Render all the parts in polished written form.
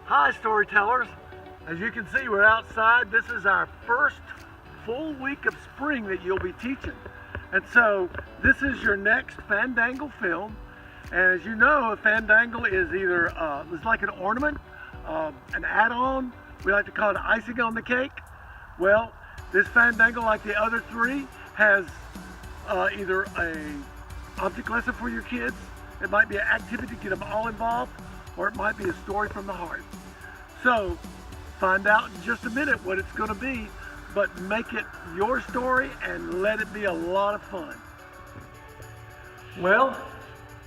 Hi, storytellers. As you can see, we're outside. This is our first full week of spring that you'll be teaching. And so this is your next Fandangle film. And as you know, a Fandangle is either, it's like an ornament, an add-on. We like to call it icing on the cake. Well, this Fandangle, like the other three, has either a object lesson for your kids. It might be an activity to get them all involved, or it might be a story from the heart. So find out in just a minute what it's going to be, but make it your story and let it be a lot of fun. Well,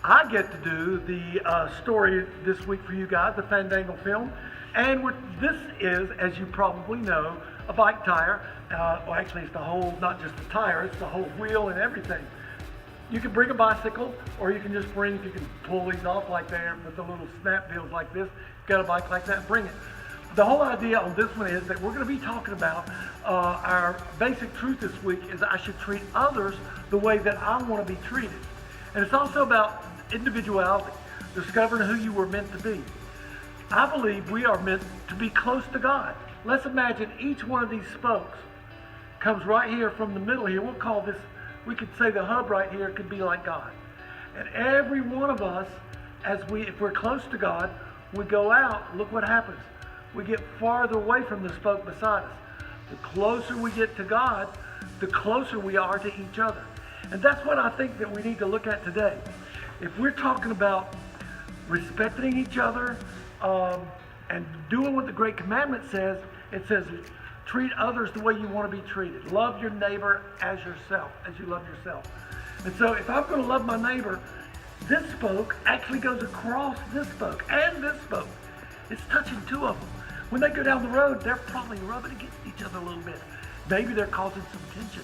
I get to do the story this week for you guys, the Fandangle film. And this is, as you probably know, a bike tire. Well, actually, it's the whole, not just the tire, it's the whole wheel and everything. You can bring a bicycle, or you can just bring, you can pull these off like that with the little snap wheels like this. Got a bike like that, bring it. The whole idea on this one is that we're going to be talking about our basic truth this week is I should treat others the way that I want to be treated. And it's also about individuality, discovering who you were meant to be. I believe we are meant to be close to God. Let's imagine each one of these spokes comes right here from the middle here. We'll call this, we could say the hub right here could be like God. And every one of us, if we're close to God, we go out, look what happens. We get farther away from the spoke beside us. The closer we get to God, the closer we are to each other. And that's what I think that we need to look at today. If we're talking about respecting each other and doing what the Great Commandment says, it says, treat others the way you want to be treated. Love your neighbor as yourself, as you love yourself. And so if I'm going to love my neighbor, this spoke actually goes across this spoke and this spoke. It's touching two of them. When they go down the road, they're probably rubbing against each other a little bit. Maybe they're causing some tension.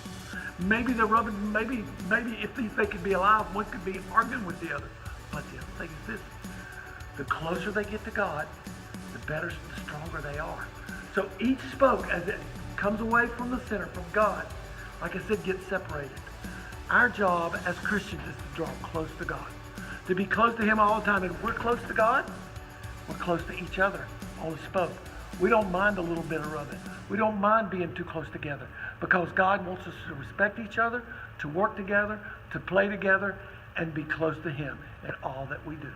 Maybe they're rubbing, maybe if they could be alive, one could be arguing with the other. But the other thing is this, the closer they get to God, the better, the stronger they are. So each spoke, as it comes away from the center, from God, like I said, gets separated. Our job as Christians is to draw close to God, to be close to Him all the time. And if we're close to God, we're close to each other on the spoke. We don't mind a little bit of rubbing. We don't mind being too close together because God wants us to respect each other, to work together, to play together, and be close to Him in all that we do.